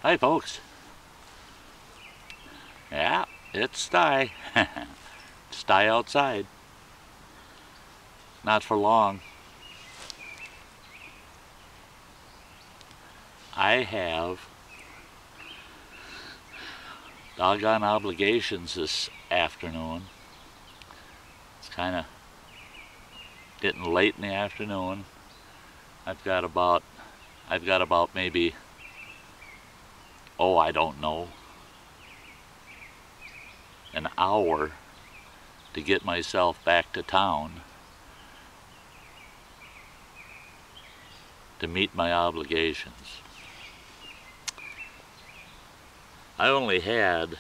Hi folks. Yeah, it's Sty. Sty outside. Not for long. I have doggone obligations this afternoon. It's kind of getting late in the afternoon. I've got about maybe, I don't know, an hour to get myself back to town to meet my obligations. I only had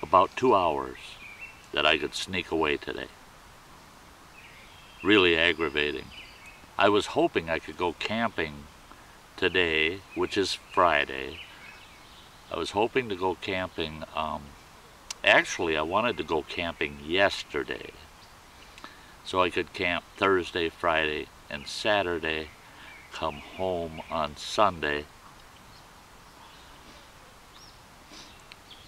about 2 hours that I could sneak away today. Really aggravating. I was hoping I could go camping today, which is Friday. I was hoping to go camping. Actually, I wanted to go camping yesterday, so I could camp Thursday, Friday, and Saturday, come home on Sunday,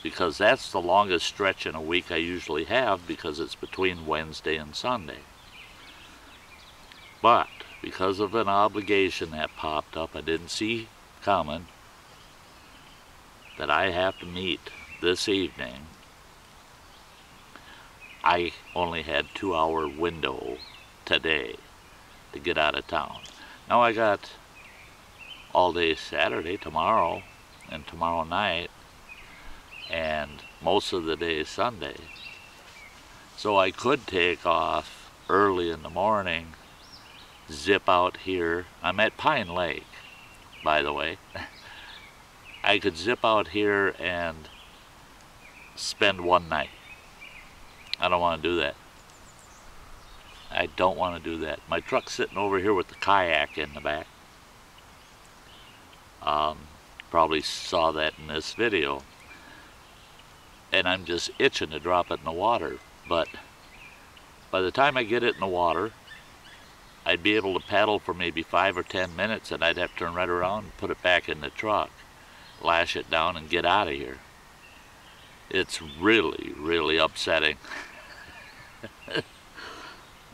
because that's the longest stretch in a week I usually have, because it's between Wednesday and Sunday. But because of an obligation that popped up I didn't see coming, that I have to meet this evening, I only had 2 hour window today to get out of town. Now I got all day Saturday, tomorrow, and tomorrow night, and most of the day Sunday. So I could take off early in the morning, zip out here. I'm at Pine Lake, by the way. I could zip out here and spend one night. I don't want to do that. I don't want to do that. My truck's sitting over here with the kayak in the back. Probably saw that in this video. And I'm just itching to drop it in the water. But by the time I get it in the water, I'd be able to paddle for maybe 5 or 10 minutes, and I'd have to turn right around and put it back in the truck, lash it down, and get out of here. It's really, really upsetting.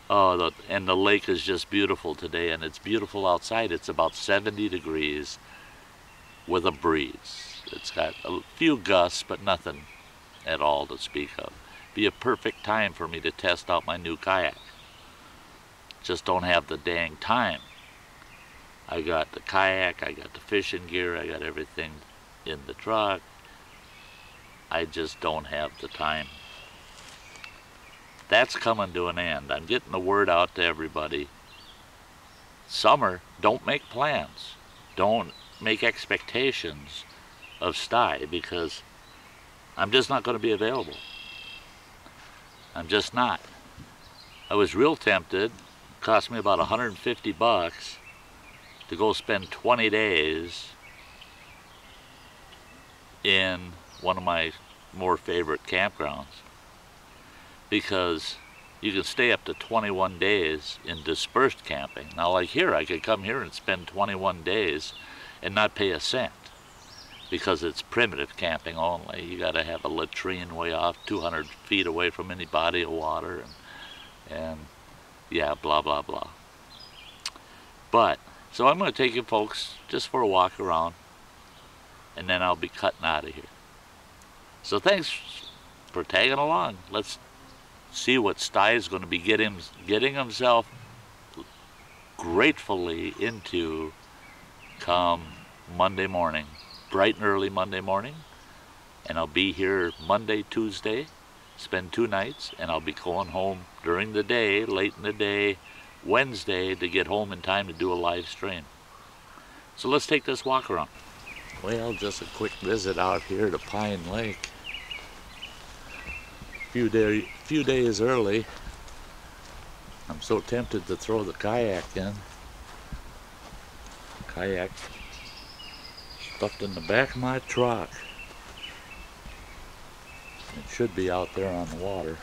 And the lake is just beautiful today, and it's beautiful outside. It's about 70 degrees with a breeze. It's got a few gusts, but nothing at all to speak of. Be a perfect time for me to test out my new kayak. Just don't have the dang time. I got the kayak, I got the fishing gear, I got everything in the truck. I just don't have the time. That's coming to an end. I'm getting the word out to everybody. Summer, don't make plans. Don't make expectations of Sty, because I'm just not going to be available. I'm just not. I was real tempted. It cost me about $150 to go spend 20 days in one of my more favorite campgrounds, because you can stay up to 21 days in dispersed camping. Now, like here, I could come here and spend 21 days and not pay a cent, because it's primitive camping only. You got to have a latrine way off 200 feet away from any body of water, and yeah, blah blah blah. But so I'm going to take you folks just for a walk around, and then I'll be cutting out of here. So thanks for tagging along. Let's see what Sty is going to be getting himself gratefully into come Monday morning, bright and early Monday morning. And I'll be here Monday, Tuesday, spend 2 nights, and I'll be going home during the day, late in the day, Wednesday, to get home in time to do a live stream. So let's take this walk around. Well, just a quick visit out here to Pine Lake. Few days early. I'm so tempted to throw the kayak in. Kayak stuffed in the back of my truck. It should be out there on the water.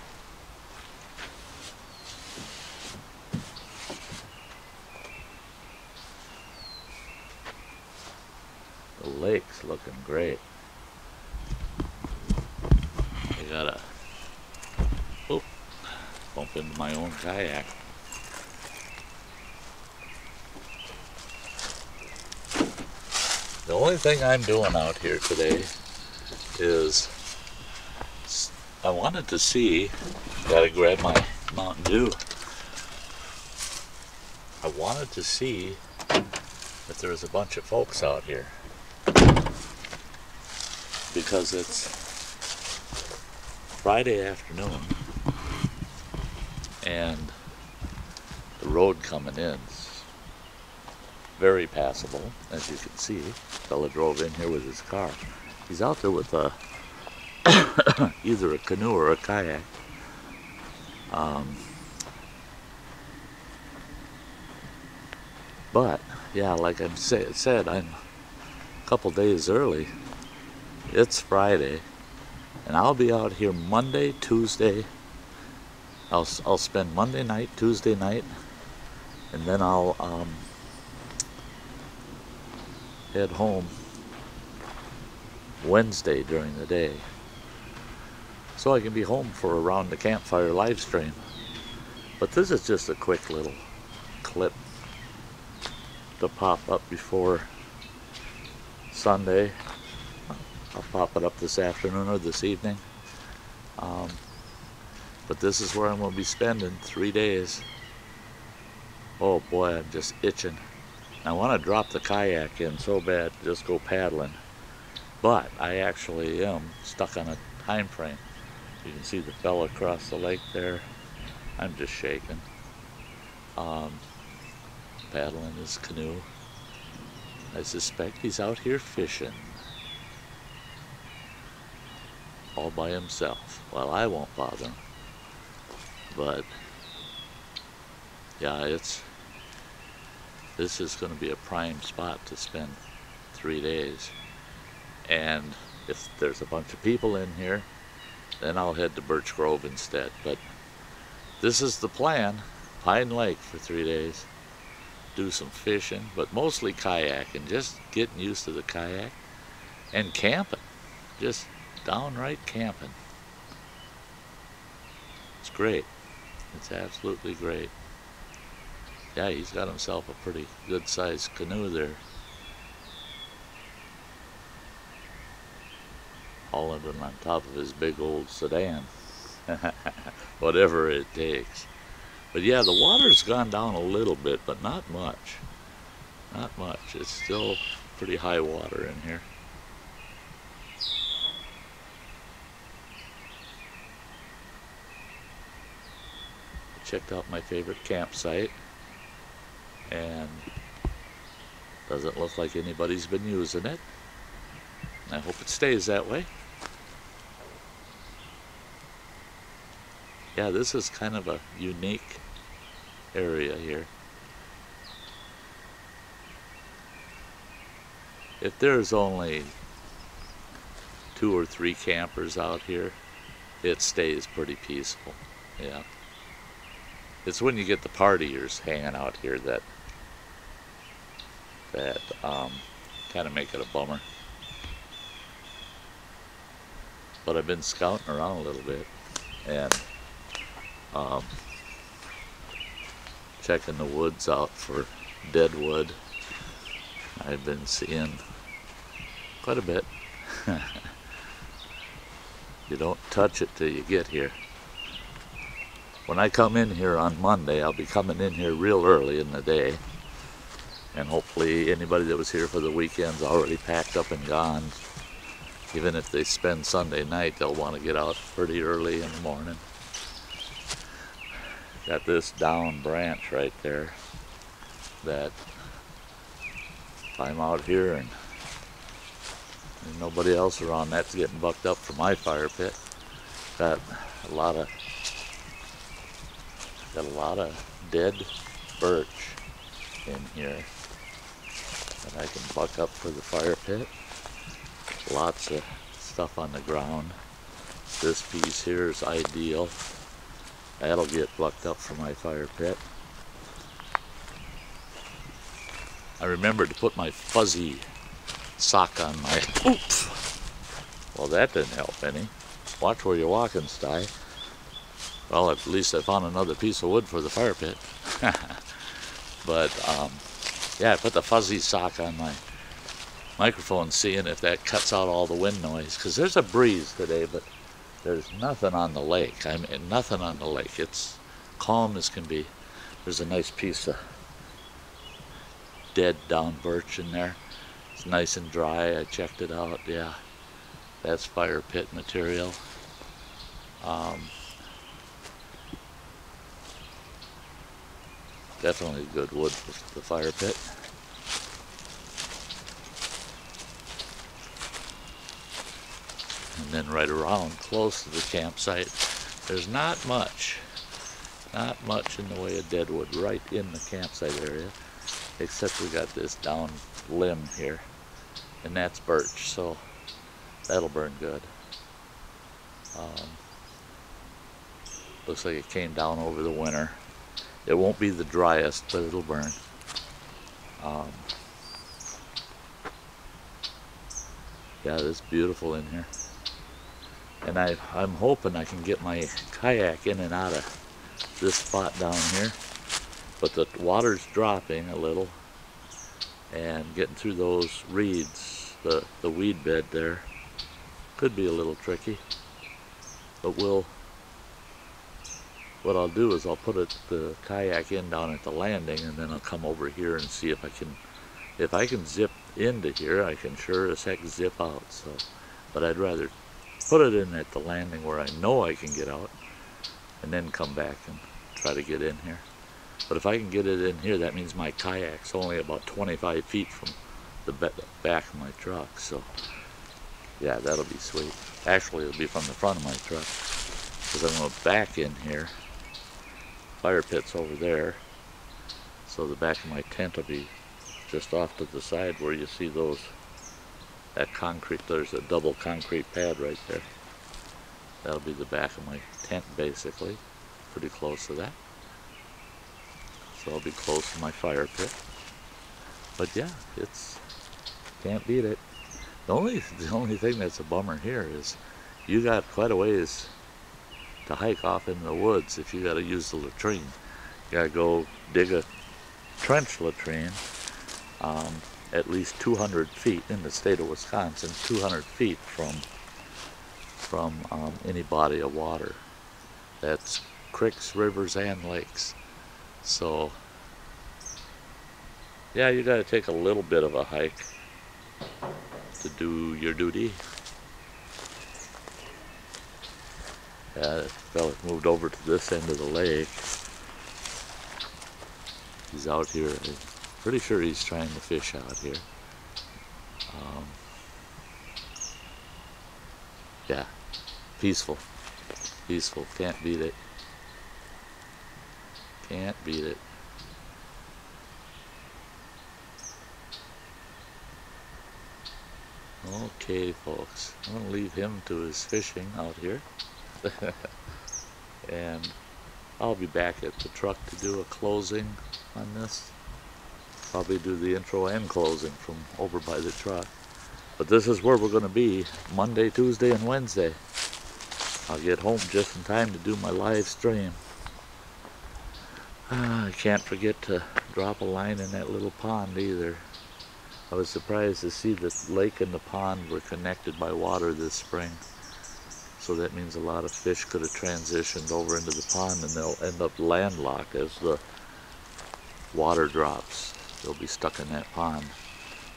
The lake's looking great. I gotta, oh, bump into my own kayak. The only thing I'm doing out here today is I wanted to see, gotta grab my Mountain Dew. I wanted to see if there was a bunch of folks out here, because it's Friday afternoon and the road coming in is very passable, as you can see. The fella drove in here with his car. He's out there with a either a canoe or a kayak. But yeah, like I said, I'm a couple days early. It's Friday, and I'll be out here Monday, Tuesday. I'll spend Monday night, Tuesday night, and then I'll head home Wednesday during the day, so I can be home for around the Campfire live stream. But this is just a quick little clip to pop up before Sunday. I'll pop it up this afternoon or this evening. But this is where I'm going to be spending 3 days. Oh boy, I'm just itching. I want to drop the kayak in so bad, just go paddling. But I actually am stuck on a time frame. You can see the fella across the lake there. I'm just shaking. Paddling his canoe. I suspect he's out here fishing. All by himself. Well, I won't bother him. But yeah, this is going to be a prime spot to spend 3 days. And if there's a bunch of people in here, then I'll head to Birch Grove instead. But this is the plan. Pine Lake for 3 days. Do some fishing, but mostly kayaking. Just getting used to the kayak. And camping. Just downright camping. It's great. It's absolutely great. Yeah, he's got himself a pretty good sized canoe there. Hauling it on top of his big old sedan. Whatever it takes. But yeah, the water's gone down a little bit, but not much. Not much. It's still pretty high water in here. Checked out my favorite campsite, and doesn't look like anybody's been using it. I hope it stays that way. Yeah, this is kind of a unique area here. If there's only 2 or 3 campers out here, it stays pretty peaceful. Yeah. It's when you get the partiers hanging out here that kind of make it a bummer. But I've been scouting around a little bit and checking the woods out for Deadwood. I've been seeing quite a bit. You don't touch it till you get here. When I come in here on Monday, I'll be coming in here real early in the day. And hopefully anybody that was here for the weekend's already packed up and gone. Even if they spend Sunday night, they'll want to get out pretty early in the morning. Got this down branch right there that if I'm out here and there's nobody else around, that's getting bucked up for my fire pit. Got a lot of dead birch in here that I can buck up for the fire pit. Lots of stuff on the ground. This piece here is ideal. That'll get bucked up for my fire pit. I remembered to put my fuzzy sock on my, oops. Well, that didn't help any. Watch where you're walking, Sty. Well, at least I found another piece of wood for the fire pit. But, yeah, I put the fuzzy sock on my microphone, seeing if that cuts out all the wind noise. Because there's a breeze today, but there's nothing on the lake. I mean, nothing on the lake. It's calm as can be. There's a nice piece of dead down birch in there. It's nice and dry. I checked it out. Yeah, that's fire pit material. Definitely good wood for the fire pit. And then right around, close to the campsite, there's not much in the way of deadwood right in the campsite area, except we got this down limb here, and that's birch, so that'll burn good. Looks like it came down over the winter. It won't be the driest, but it'll burn. Yeah, it's beautiful in here. And I'm hoping I can get my kayak in and out of this spot down here. But the water's dropping a little, and getting through those reeds, the weed bed there, could be a little tricky. But what I'll do is I'll put the kayak in down at the landing, and then I'll come over here and see if I can zip into here. I can sure as heck zip out. So, but I'd rather put it in at the landing where I know I can get out, and then come back and try to get in here. But if I can get it in here, that means my kayak's only about 25 feet from the back of my truck. So yeah, that'll be sweet. Actually, it'll be from the front of my truck, because I'm going to back in here. Fire pit's over there, so the back of my tent will be just off to the side where you see that concrete. There's a double concrete pad right there. That'll be the back of my tent, basically. Pretty close to that. So I'll be close to my fire pit. But yeah, can't beat it. The only thing that's a bummer here is you got quite a ways to hike off in the woods if you got to use the latrine. You got to go dig a trench latrine at least 200 feet in the state of Wisconsin, 200 feet from any body of water. That's creeks, rivers, and lakes. So yeah, you got to take a little bit of a hike to do your duty. Yeah, that fella moved over to this end of the lake. He's out here. I'm pretty sure he's trying to fish out here. Yeah, peaceful. Peaceful. Can't beat it. Can't beat it. Okay, folks. I'm going to leave him to his fishing out here. And I'll be back at the truck to do a closing on this. Probably do the intro and closing from over by the truck. But this is where we're going to be Monday, Tuesday, and Wednesday. I'll get home just in time to do my live stream. I can't forget to drop a line in that little pond either. I was surprised to see the lake and the pond were connected by water this spring. So that means a lot of fish could have transitioned over into the pond, and they'll end up landlocked as the water drops. They'll be stuck in that pond.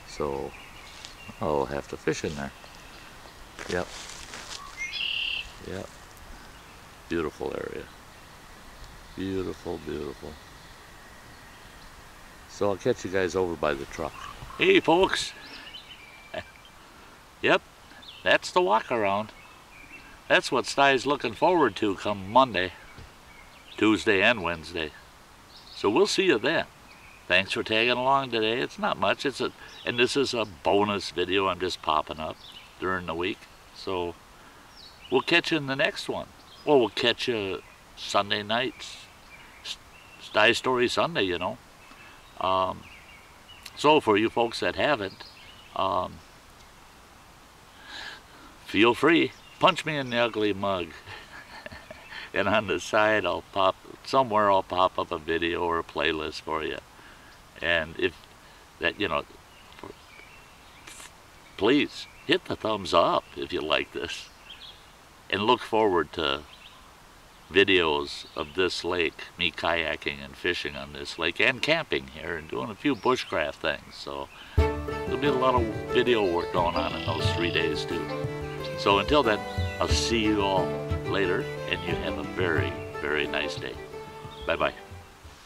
So I'll have to fish in there. Yep. Yep. Beautiful area. Beautiful, beautiful. So I'll catch you guys over by the truck. Hey folks. Yep, that's the walk around. That's what Sty's looking forward to come Monday, Tuesday, and Wednesday. So we'll see you then. Thanks for tagging along today. It's not much. And this is a bonus video I'm just popping up during the week. So we'll catch you in the next one. Well, we'll catch you Sunday nights. Sty Story Sunday, you know. So for you folks that haven't, feel free, punch me in the ugly mug. And on the side, I'll pop up a video or a playlist for you. And if that, you know, please hit the thumbs up if you like this. And look forward to videos of this lake, me kayaking and fishing on this lake, and camping here, and doing a few bushcraft things. So there'll be a lot of video work going on in those 3 days too. So until then, I'll see you all later, and you have a very, very nice day. Bye-bye.